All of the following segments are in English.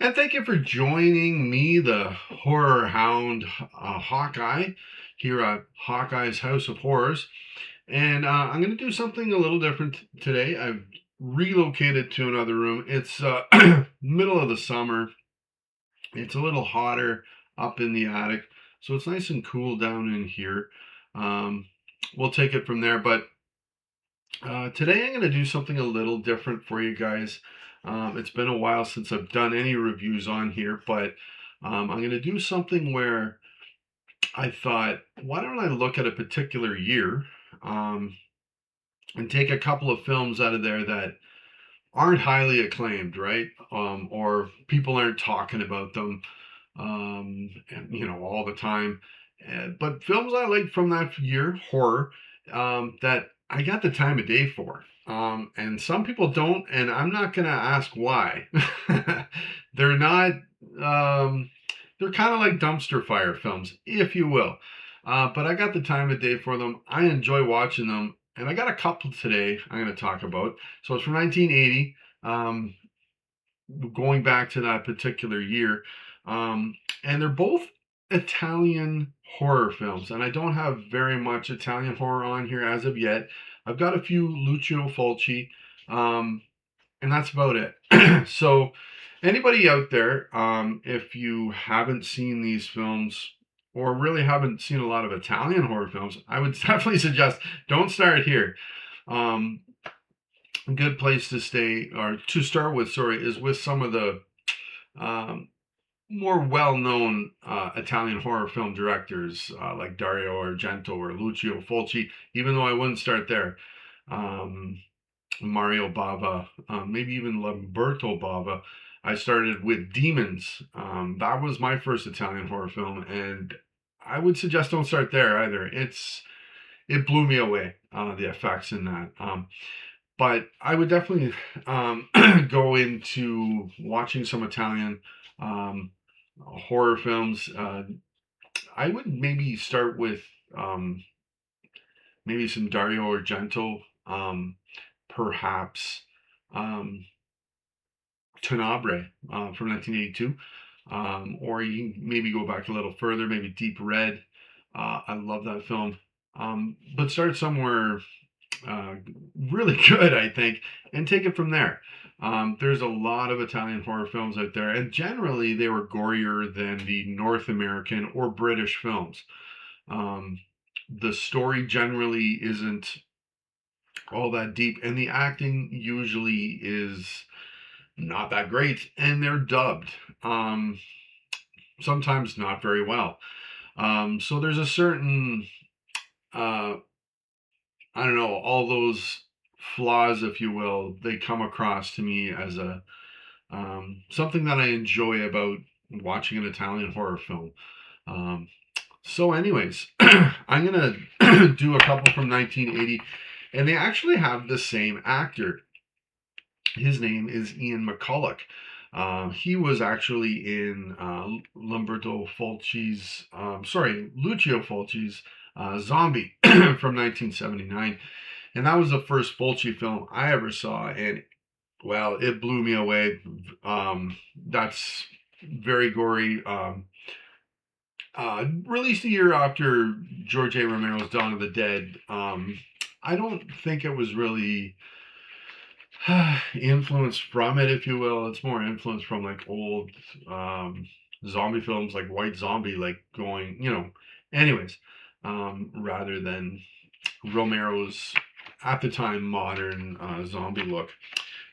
And thank you for joining me, the horror hound Hawkeye, here at Hawkeye's House of Horrors. And I'm going to do something a little different today. I've relocated to another room. It's middle of the summer. It's a little hotter up in the attic, so it's nice and cool down in here. Um, we'll take it from there. But today I'm going to do something a little different for you guys. It's been a while since I've done any reviews on here, but I'm going to do something where I thought, why don't I look at a particular year um, and take a couple of films out of there that aren't highly acclaimed, right? Or people aren't talking about them, and, all the time. But films I like from that year, horror, that I got the time of day for. And some people don't, and I'm not going to ask why. They're not, um, they're kind of like dumpster fire films, if you will. But I got the time of day for them. I enjoy watching them. And I got a couple today I'm going to talk about. So it's from 1980, um, going back to that particular year. And they're both Italian horror films. And I don't have very much Italian horror on here as of yet. I've got a few Lucio Fulci, um, and that's about it. So, anybody out there, if you haven't seen these films, or really haven't seen a lot of Italian horror films, I would definitely suggest don't start here. Um, a good place to stay or to start with, sorry, is with some of the um, more well-known Italian horror film directors like Dario Argento or Lucio Fulci. Even though I wouldn't start there, um, Mario Bava, maybe even Lamberto Bava. I started with Demons. That was my first Italian horror film, and I would suggest don't start there either. It blew me away, the effects in that. But I would definitely go into watching some Italian horror films. I would maybe start with um, maybe some Dario Argento, perhaps um, Tenebrae from 1982. Or you can maybe go back a little further, maybe Deep Red. I love that film. But start somewhere uh, really good, I think, and take it from there. There's a lot of Italian horror films out there, and generally they were gorier than the North American or British films. Um, the story generally isn't all that deep, and the acting usually is not that great, and they're dubbed. Sometimes not very well. So there's a certain uh, I don't know, all those flaws, if you will, they come across to me as a something that I enjoy about watching an Italian horror film. Um, so, anyways, I'm gonna do a couple from 1980, and they actually have the same actor. His name is Ian McCulloch. He was actually in Lucio Fulci's Zombie from 1979. And that was the first Fulci film I ever saw. And, well, it blew me away. That's very gory. Released a year after George A. Romero's Dawn of the Dead. I don't think it was really influence from it, if you will. It's more influence from like old zombie films like White Zombie, like going, anyways, rather than Romero's at the time modern zombie look.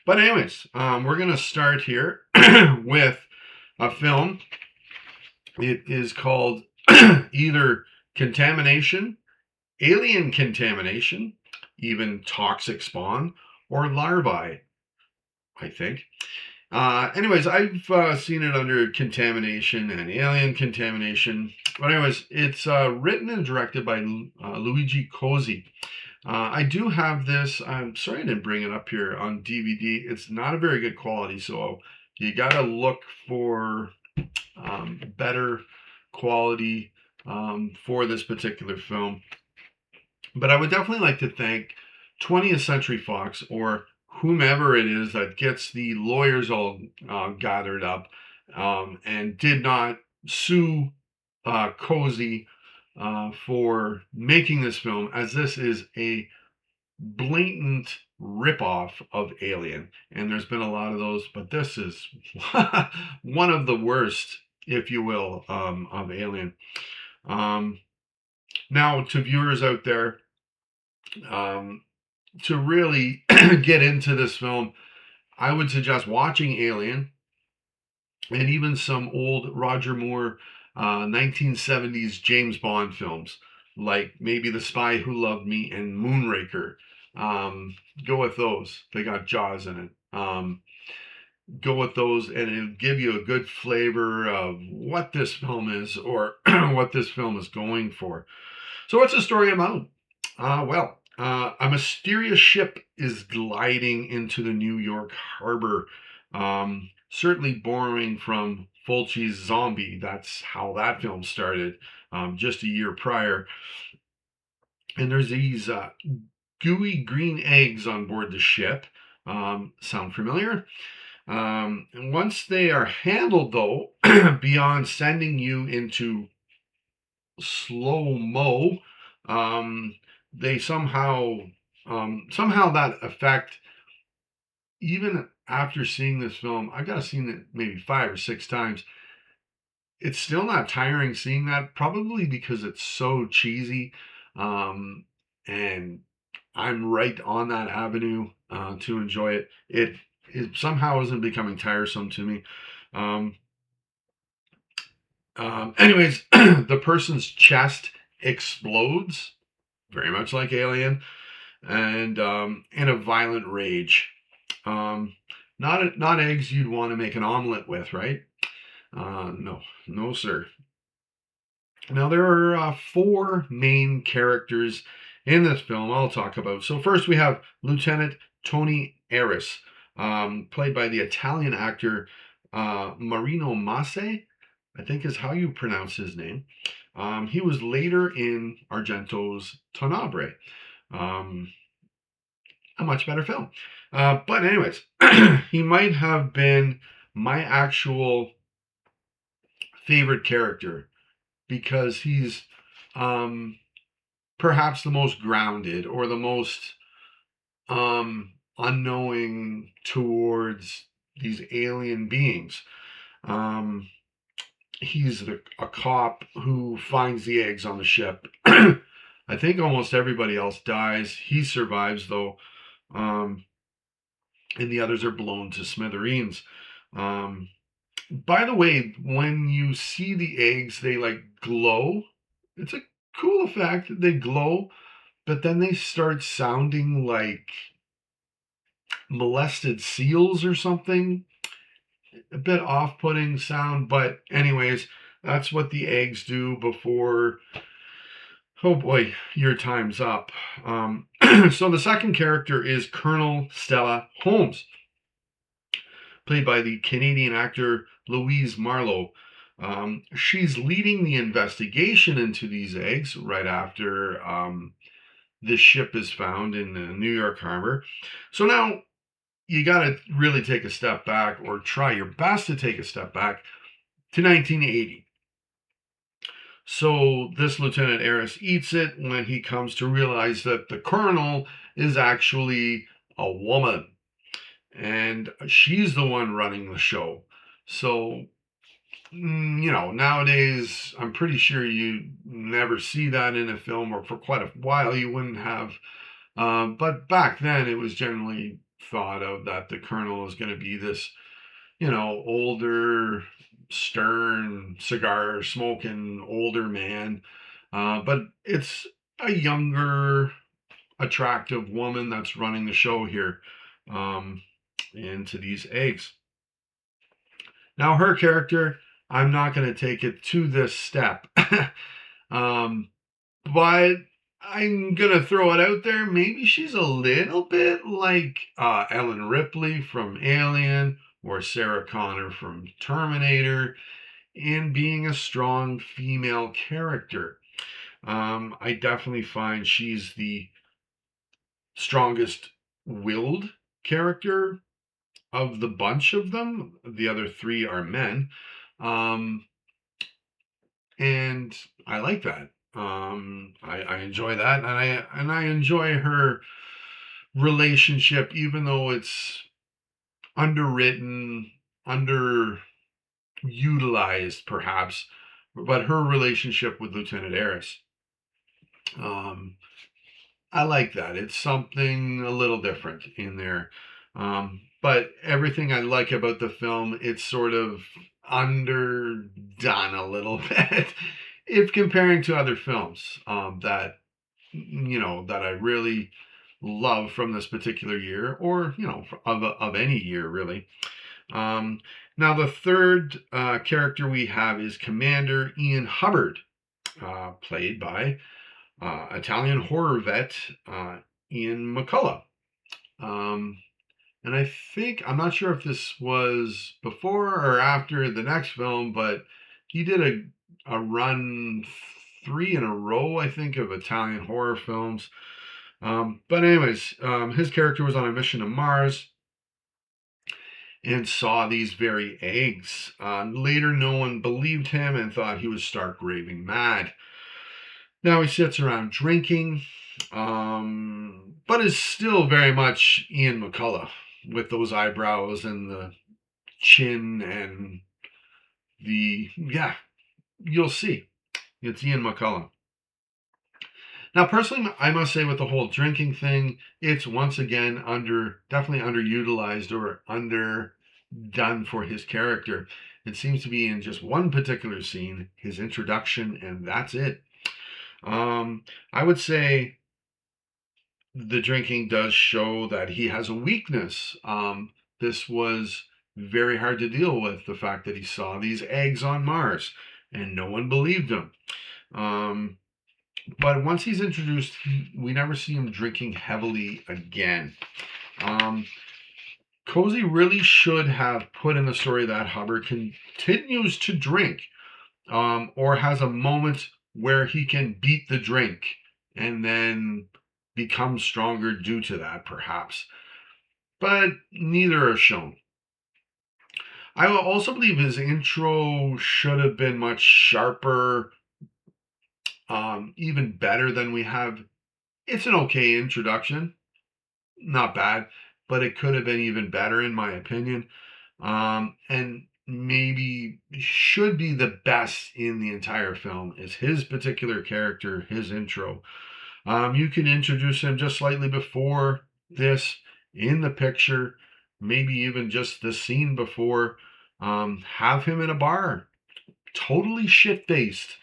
But anyways, we're gonna start here with a film. It is called either Contamination, Alien Contamination, even Toxic Spawn, or Larvae, I think. Anyways, I've seen it under Contamination and Alien Contamination. But anyways, it's written and directed by Luigi Cozzi. I do have this. I'm sorry I didn't bring it up here on DVD. It's not a very good quality, so you gotta look for better quality for this particular film. But I would definitely like to thank 20th Century Fox, or whomever it is that gets the lawyers all gathered up and did not sue Cozy for making this film, as this is a blatant ripoff of Alien. And there's been a lot of those, but this is one of the worst, if you will, of Alien. Um, Now, to viewers out there, um, to really get into this film, I would suggest watching Alien and even some old Roger Moore 1970s James Bond films, like maybe The Spy Who Loved Me and Moonraker. Um, go with those. They got Jaws in it. Go with those, and it'll give you a good flavor of what this film is, or what this film is going for. So, what's the story about? A mysterious ship is gliding into the New York harbor, certainly borrowing from Fulci's Zombie. That's how that film started, just a year prior. And there's these gooey green eggs on board the ship. Sound familiar? And once they are handled, though, beyond sending you into slow mo, um, they somehow that effect, even after seeing this film, I gotta seen it maybe 5 or 6 times. It's still not tiring seeing that, probably because it's so cheesy, um, and I'm right on that avenue to enjoy it. It somehow isn't becoming tiresome to me. Um, Anyways, the person's chest explodes, very much like Alien, and in a violent rage. Um, not eggs you'd want to make an omelet with, right? No, no, sir. Now there are four main characters in this film I'll talk about. So first we have Lieutenant Tony Aris, played by the Italian actor Marino Masse, I think is how you pronounce his name. He was later in Argento's Tenebrae, um, a much better film. But anyways, he might have been my actual favorite character because he's um, perhaps the most grounded, or the most unknowing towards these alien beings. Um, he's a cop who finds the eggs on the ship. I think almost everybody else dies. He survives, though, um, and the others are blown to smithereens. Um, by the way, when you see the eggs, they like glow. It's a cool effect. They glow, but then they start sounding like molested seals or something. A bit off-putting sound, but anyways, that's what the eggs do before, oh boy, your time's up. So the second character is Colonel Stella Holmes, played by the Canadian actor Louise Marlowe. She's leading the investigation into these eggs right after this ship is found in the New York harbor. So now you got to really take a step back, or try your best to take a step back to 1980. So this Lieutenant Aris eats it when he comes to realize that the colonel is actually a woman, and she's the one running the show. So, nowadays, I'm pretty sure you never see that in a film, or for quite a while you wouldn't have. But back then, it was generally thought of that the colonel is going to be this, older, stern, cigar smoking older man. But it's a younger, attractive woman that's running the show here, um, into these eggs. Now, her character, I'm not going to take it to this step. um, but I'm going to throw it out there. Maybe she's a little bit like Ellen Ripley from Alien, or Sarah Connor from Terminator, in being a strong female character. I definitely find she's the strongest willed character of the bunch of them. The other three are men. Um, and I like that. I enjoy that, and I enjoy her relationship, even though it's underwritten, underutilized, perhaps. But her relationship with Lieutenant Eris, um, I like that. It's something a little different in there. But everything I like about the film, it's sort of underdone a little bit if comparing to other films that that I really love from this particular year, or of any year really. Um, Now the third character we have is Commander Ian Hubbard, played by Italian horror vet Ian McCullough. Um, and I think, I'm not sure if this was before or after the next film, but he did a run three in a row, I think, of Italian horror films. But anyways, his character was on a mission to Mars and saw these very eggs. Later, no one believed him and thought he was stark raving mad. Now he sits around drinking, but is still very much Ian McCullough with those eyebrows and the chin and yeah, you'll see. It's Ian McCullough. Now, personally, I must say with the whole drinking thing, it's once again definitely underutilized or underdone for his character. It seems to be in just one particular scene, his introduction, and that's it. I would say the drinking does show that he has a weakness. This was very hard to deal with, the fact that he saw these eggs on Mars and no one believed him. But once he's introduced, we never see him drinking heavily again. Cozy really should have put in the story that Hubbard continues to drink, or has a moment where he can beat the drink and then become stronger due to that, perhaps. But neither are shown. I also believe his intro should have been much sharper, even better than we have. It's an okay introduction, not bad, but it could have been even better in my opinion. And maybe should be the best in the entire film is his particular character, his intro. You can introduce him just slightly before this in the picture, maybe even just the scene before. Have him in a bar, totally shit-faced.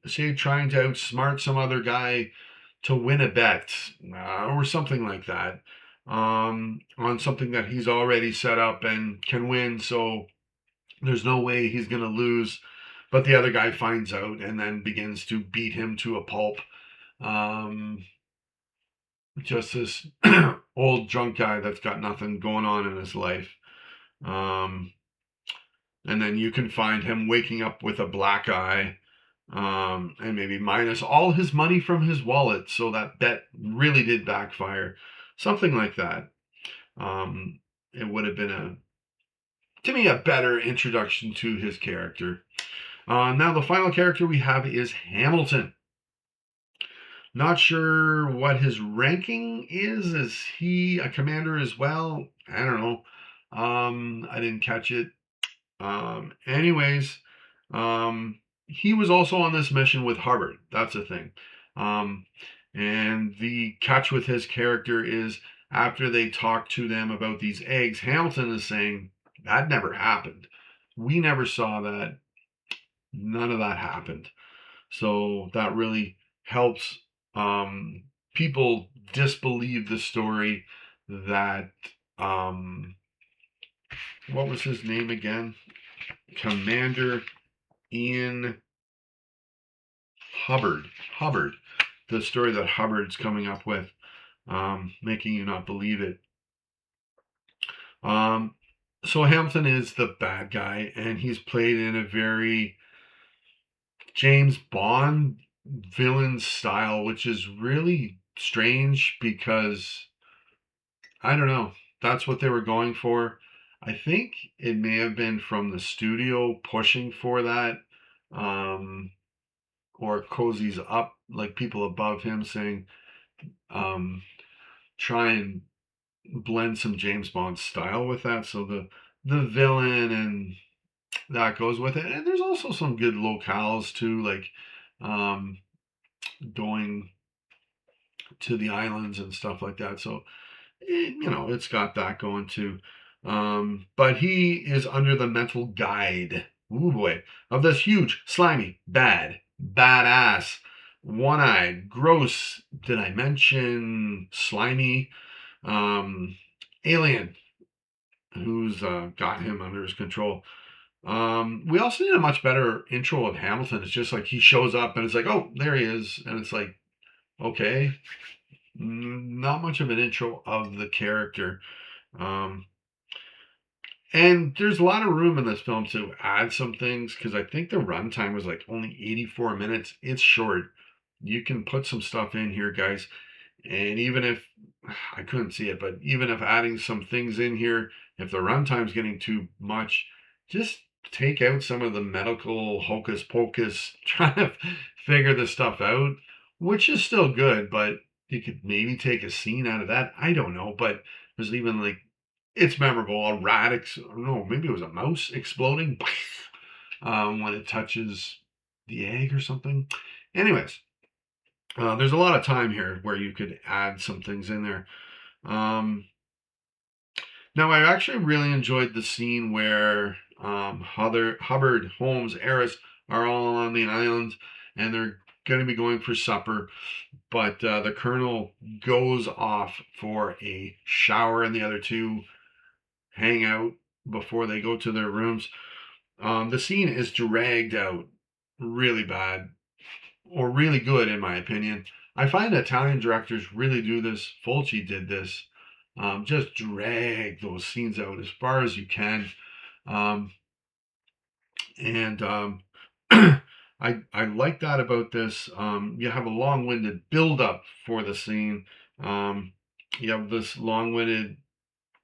Say trying to outsmart some other guy to win a bet, or something like that, on something that he's already set up and can win. So there's no way he's going to lose. But the other guy finds out and then begins to beat him to a pulp. Just this old drunk guy that's got nothing going on in his life. And then you can find him waking up with a black eye, and maybe minus all his money from his wallet. So that bet really did backfire. Something like that. It would have been to me, a better introduction to his character. Now, the final character we have is Hamilton. Not sure what his ranking is. Is he a commander as well? I don't know. I didn't catch it. Anyways, he was also on this mission with Hubbard. That's the thing. And the catch with his character is after they talk to them about these eggs, Hamilton is saying, that never happened. We never saw that. None of that happened. So that really helps people disbelieve the story that, what was his name again? Commander Ian Hubbard. The story that Hubbard's coming up with, making you not believe it. So Hamilton is the bad guy, and he's played in a very James Bond villain style, which is really strange because, I don't know, that's what they were going for. I think it may have been from the studio pushing for that, um, or Cozy's up, like people above him saying, um, try and blend some James Bond style with that. So the villain and that goes with it. And there's also some good locales too, like um, going to the islands and stuff like that. So it's got that going too. But he is under the mental guide, ooh boy, of this huge, slimy, badass, one-eyed, gross, did I mention slimy, um, alien who's got him under his control. We also need a much better intro of Hamilton. It's just like he shows up and it's like, oh, there he is. And it's like, okay, not much of an intro of the character. Um, and there's a lot of room in this film to add some things because I think the runtime was like only 84 minutes. It's short. You can put some stuff in here, guys. And even if I couldn't see it, but even if adding some things in here, if the runtime's getting too much, just take out some of the medical hocus pocus, trying to figure this stuff out, which is still good, but you could maybe take a scene out of that. I don't know, but there's even like it's memorable. A rat, no, maybe it was a mouse exploding when it touches the egg or something. Anyways, there's a lot of time here where you could add some things in there. Now, I actually really enjoyed the scene where Hubbard, Holmes, Eris are all on the island and they're going to be going for supper. But the colonel goes off for a shower and the other two hang out before they go to their rooms. The scene is dragged out really bad, or really good in my opinion. I find Italian directors really do this. Fulci did this. Just drag those scenes out as far as you can. And I like that about this. You have a long-winded build-up for the scene. You have this long-winded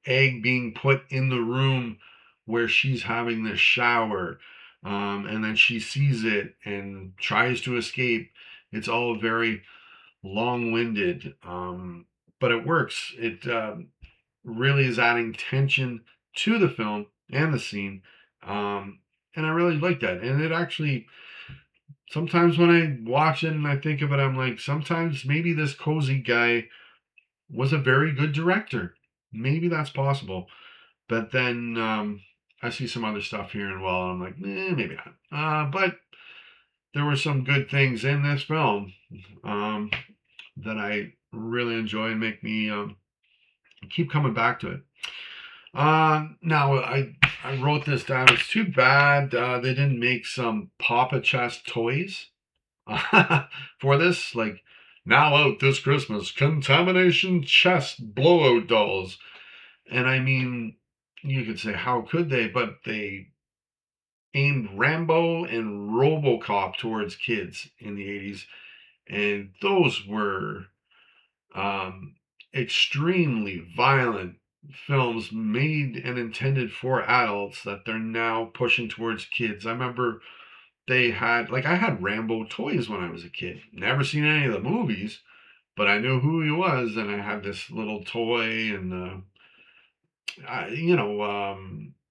egg being put in the room where she's having the shower, and then she sees it and tries to escape. It's all very long-winded, but it works. It really is adding tension to the film and the scene, and I really like that. And it actually, sometimes when I watch it and I think of it, I'm like, sometimes maybe this Cozy guy was a very good director. Maybe that's possible. But then I see some other stuff here and well, and I'm like, maybe not. But there were some good things in this film that I really enjoy and make me keep coming back to it. Now, I wrote this down. It's too bad they didn't make some Papa Chest toys for this. Like, now out this Christmas, Contamination Chest blowout dolls. And I mean, you could say, how could they? But they aimed Rambo and RoboCop towards kids in the 80s. And those were extremely violent films made and intended for adults that they're now pushing towards kids. I remember they had, like, I had Rambo toys when I was a kid. Never seen any of the movies, but I knew who he was, and I had this little toy and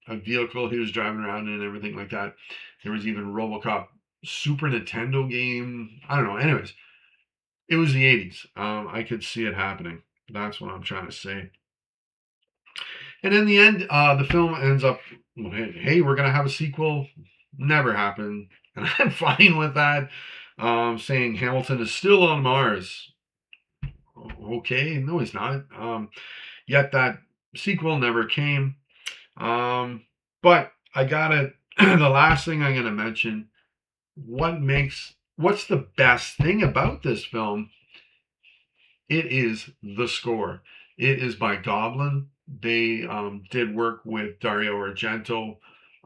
a vehicle he was driving around in and everything like that. There was even RoboCop Super Nintendo game. I don't know. Anyways, it was the 80s. I could see it happening. That's what I'm trying to say. And in the end, the film ends up, hey, we're going to have a sequel. Never happened. And I'm fine with that. Saying Hamilton is still on Mars. Okay, no, he's not. Yet that sequel never came. But I gotta, the last thing I'm gonna mention, what's the best thing about this film? It is the score. It is by Goblin. They did work with Dario Argento.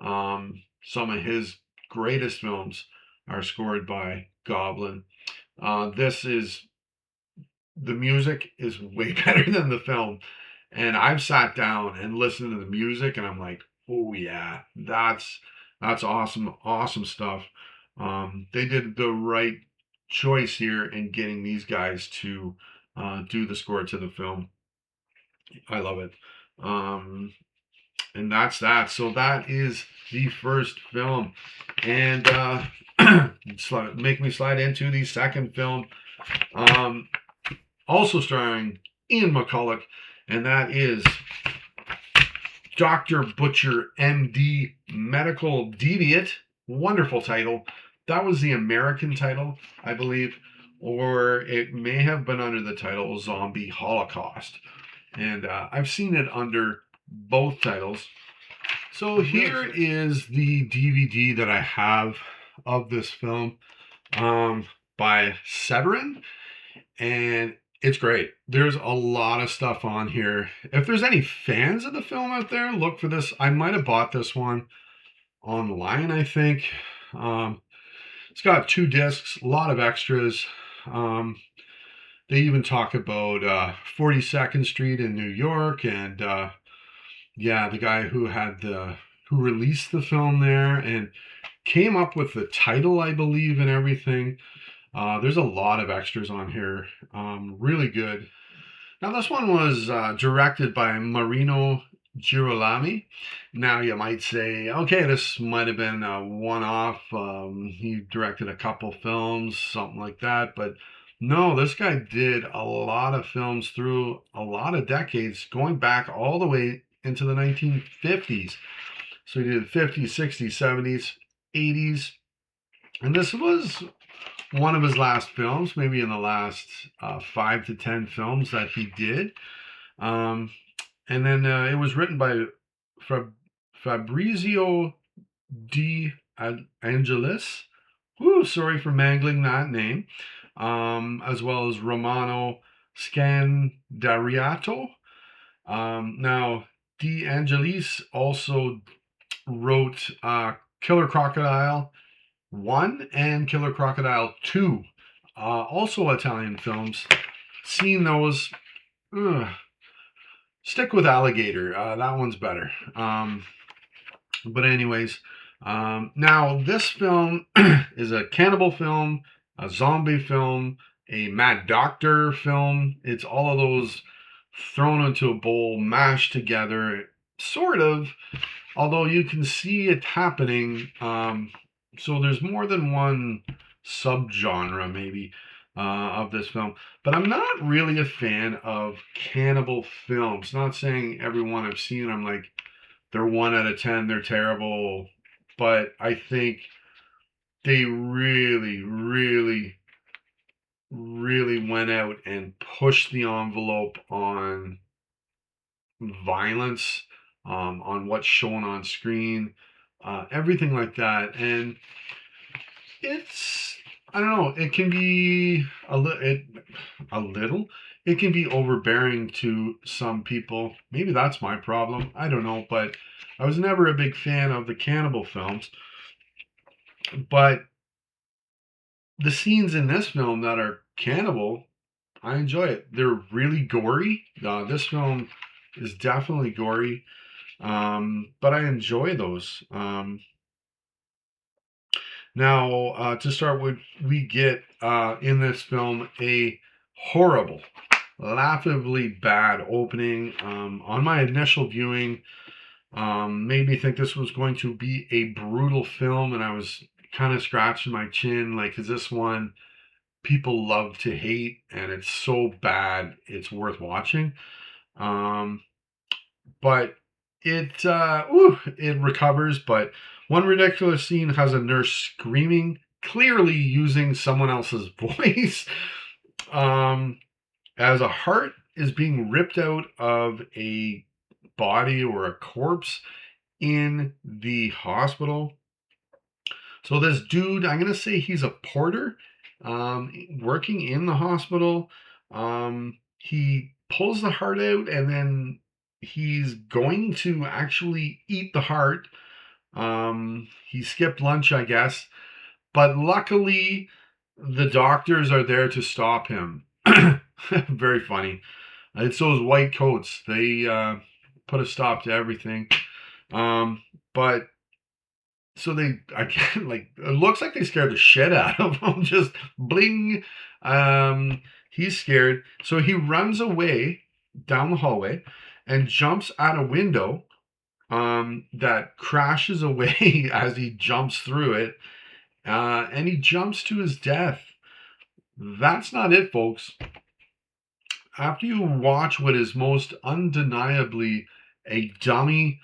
Some of his greatest films are scored by Goblin. The music is way better than the film. And I've sat down and listened to the music, and I'm like, oh yeah, that's awesome, awesome stuff. They did the right choice here in getting these guys to do the score to the film. I love it. Um, and that's that. So that is the first film, and make me slide into the second film. Um, also starring Ian McCulloch, and that is Dr. Butcher, MD, Medical Deviant. Wonderful title. That was the American title, I believe, or it may have been under the title Zombie Holocaust. And I've seen it under both titles. So here is the DVD that I have of this film by Severin, and it's great. There's a lot of stuff on here. If there's any fans of the film out there, look for this. I might have bought this one online, I think. It's got 2 discs, a lot of extras. They even talk about 42nd Street in New York, and yeah, the guy who released the film there and came up with the title, I believe, and everything. There's a lot of extras on here. Really good. Now, this one was directed by Marino Girolami. Now, you might say, okay, this might have been a one-off. He directed a couple films, something like that. But no, this guy did a lot of films through a lot of decades, going back all the way into the 1950s. So he did 50s, 60s, 70s, 80s. And this was one of his last films, maybe in the last 5 to 10 films that he did. And then it was written by Fabrizio De Angelis. Woo, sorry for mangling that name. As well as Romano Scandariato. Now, De Angelis also wrote Killer Crocodile 1 and Killer Crocodile 2, also Italian films. Seen those. Stick with Alligator. That one's better. But anyways, now this film is a cannibal film, a zombie film, a Mad Doctor film. It's all of those thrown into a bowl, mashed together, sort of. Although you can see it happening. So there's more than one subgenre, maybe, of this film. But I'm not really a fan of cannibal films. Not saying every one I've seen, I'm like, they're 1 out of 10, they're terrible. But I think they really, really, really went out and pushed the envelope on violence, on what's shown on screen, everything like that. And it's, I don't know, it can be it can be overbearing to some people. Maybe that's my problem. I don't know, but I was never a big fan of the cannibal films. But the scenes in this film that are cannibal, I enjoy it. They're really gory. This film is definitely gory, but I enjoy those. Now, to start with, we get in this film a horrible, laughably bad opening. On my initial viewing, made me think this was going to be a brutal film, and I was kind of scratching my chin, like, is this one people love to hate, and it's so bad it's worth watching? But it recovers. But one ridiculous scene has a nurse screaming, clearly using someone else's voice, as a heart is being ripped out of a body or a corpse in the hospital. So this dude, I'm going to say he's a porter, working in the hospital. He pulls the heart out, and then he's going to actually eat the heart. He skipped lunch, I guess. But luckily, the doctors are there to stop him. Very funny. It's those white coats. They put a stop to everything. But so they, I can't, like, it looks like they scared the shit out of him. Just bling. He's scared. So he runs away down the hallway and jumps out a window that crashes away as he jumps through it. And he jumps to his death. That's not it, folks. After you watch what is most undeniably a dummy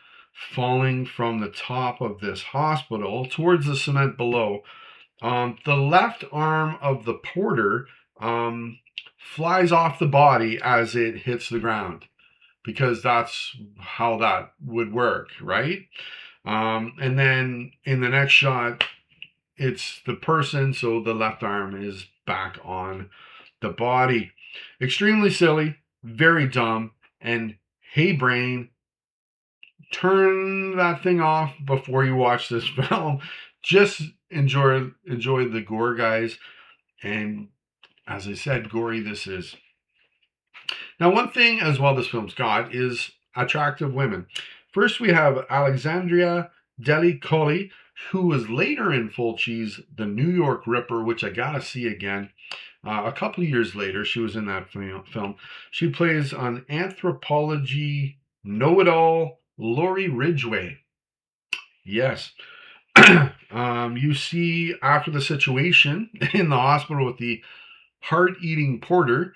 falling from the top of this hospital towards the cement below, the left arm of the porter flies off the body as it hits the ground, because that's how that would work, right? And then in the next shot, it's the person, so the left arm is back on the body. Extremely silly, very dumb, and hey brain, turn that thing off before you watch this film. Just enjoy the gore, guys. And as I said, gory this is. Now, one thing as well this film's got is attractive women. First, we have Alexandria Deli-Colli, who was later in Fulci's The New York Ripper, which I gotta see again. A couple of years later, she was in that film. She plays an anthropology know-it-all, Laurie Ridgway. Yes. You see, after the situation in the hospital with the heart-eating porter,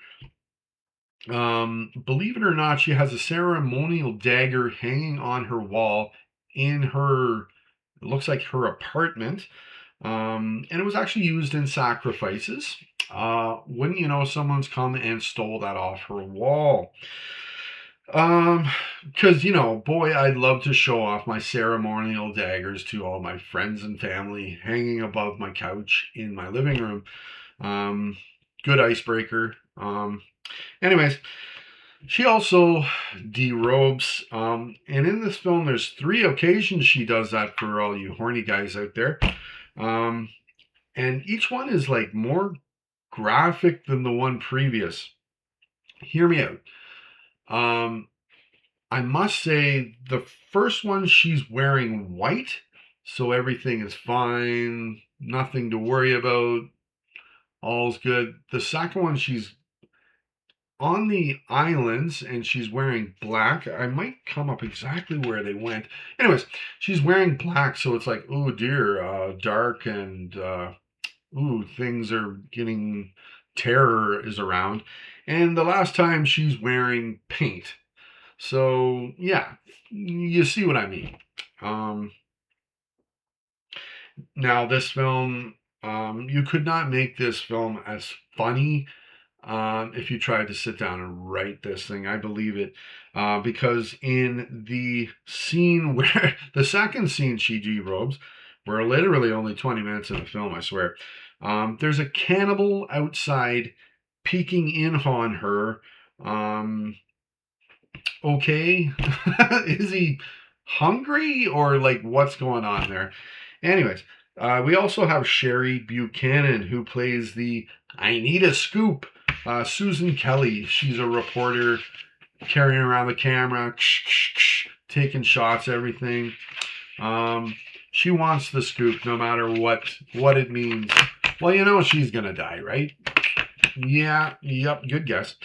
believe it or not, she has a ceremonial dagger hanging on her wall in her, it looks like her apartment. And it was actually used in sacrifices. Wouldn't you know, someone's come and stole that off her wall. Because, you know, boy, I'd love to show off my ceremonial daggers to all my friends and family hanging above my couch in my living room. Good icebreaker. Anyways, she also derobes. And in this film, there's 3 occasions she does that, for all you horny guys out there. And each one is like more graphic than the one previous. Hear me out. I must say, the first one, she's wearing white, so everything is fine, nothing to worry about, all's good. The second one, she's on the islands and she's wearing black. I might come up exactly where they went. Anyways, she's wearing black, so it's like, oh dear, dark, and things are getting, terror is around. And the last time, she's wearing paint. So yeah, you see what I mean. Now this film, you could not make this film as funny if you tried to sit down and write this thing. I believe it, because in the scene where the second scene she derobes, we're literally only 20 minutes in the film, I swear. There's a cannibal outside peeking in on her. Okay, is he hungry, or like, what's going on there? Anyways, we also have Sherry Buchanan, who plays the I Need a Scoop, Susan Kelly. She's a reporter carrying around the camera, taking shots, everything. She wants the scoop no matter what it means. Well, you know she's gonna die, right? Yeah, yep, good guess.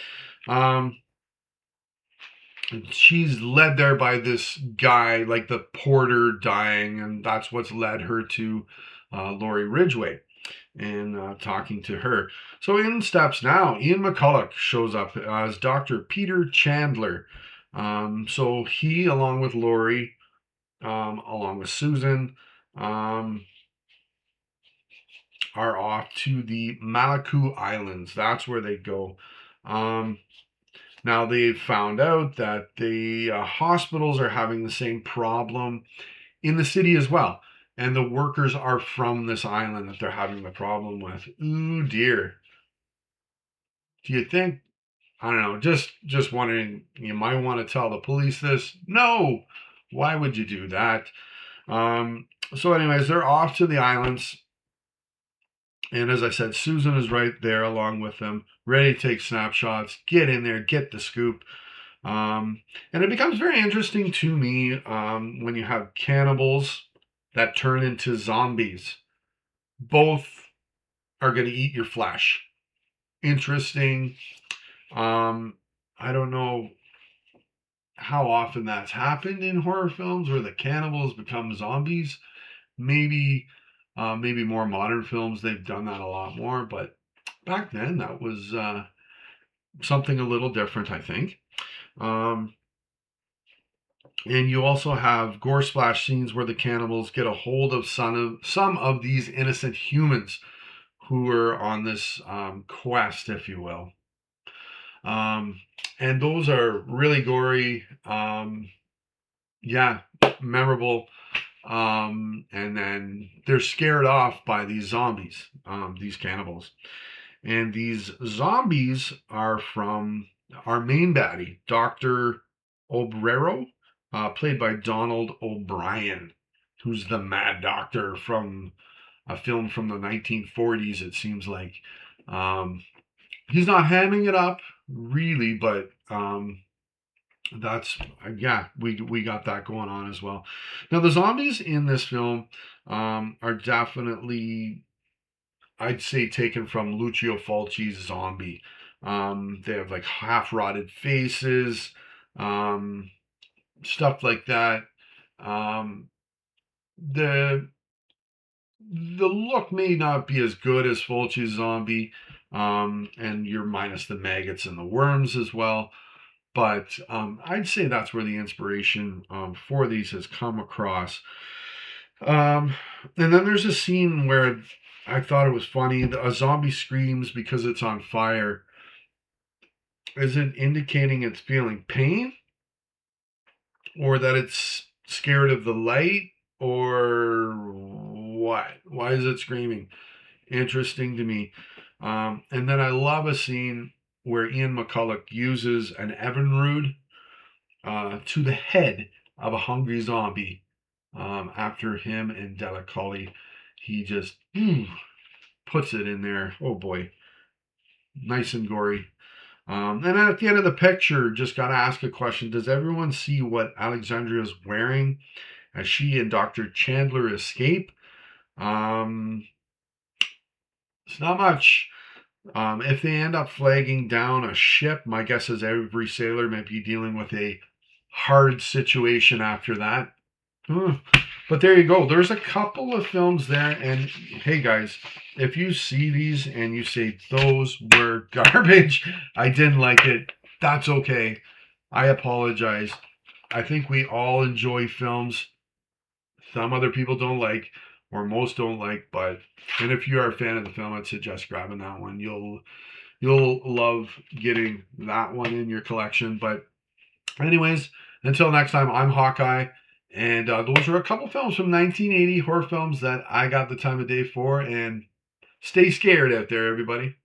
She's led there by this guy, like the porter, dying, and that's what's led her to Laurie Ridgway and talking to her. So in steps now, Ian McCulloch shows up as Dr. Peter Chandler. So he, along with Laurie, along with Susan, are off to the Maluku Islands. That's where they go. Now, they've found out that the hospitals are having the same problem in the city as well. And the workers are from this island that they're having the problem with. Ooh, dear. Do you think, I don't know, just wondering, you might want to tell the police this? No! Why would you do that? So anyways, they're off to the islands. And as I said, Susan is right there along with them, ready to take snapshots, get in there, get the scoop. And it becomes very interesting to me when you have cannibals that turn into zombies. Both are going to eat your flesh. Interesting. I don't know how often that's happened in horror films where the cannibals become zombies. Maybe, maybe more modern films they've done that a lot more, but back then that was something a little different, I think. Um, and you also have gore splash scenes where the cannibals get a hold of some of these innocent humans who are on this quest, if you will. Um, and those are really gory. Yeah, memorable. And then they're scared off by these zombies, these cannibals. And these zombies are from our main baddie, Dr. Obrero, played by Donald O'Brien, who's the Mad Doctor from a film from the 1940s, it seems like. Um, he's not hamming it up, really, but that's yeah, we got that going on as well. Now the zombies in this film are definitely, I'd say, taken from Lucio Fulci's Zombie. They have like half rotted faces, um, stuff like that. Um, the the look may not be as good as Fulci's Zombie, and you're minus the maggots and the worms as well. But I'd say that's where the inspiration for these has come across. Um, and then there's a scene where I thought it was funny. A zombie screams because it's on fire. Is it indicating it's feeling pain? Or that it's scared of the light? Or what? Why is it screaming? Interesting to me. And then I love a scene where Ian McCulloch uses an Evinrude to the head of a hungry zombie. After him and Della Cully, he just puts it in there. Oh boy, nice and gory. And then at the end of the picture, just got to ask a question. Does everyone see what Alexandria is wearing as she and Dr. Chandler escape? It's not much. If they end up flagging down a ship, my guess is every sailor might be dealing with a hard situation after that. But there you go. There's a couple of films there. And hey, guys, if you see these and you say those were garbage, I didn't like it, that's okay. I apologize. I think we all enjoy films some other people don't like, or most don't like. But and if you are a fan of the film, I'd suggest grabbing that one. You'll love getting that one in your collection. But anyways, until next time, I'm Hawkeye. And those are a couple films from 1980, horror films that I got the time of day for. And stay scared out there, everybody.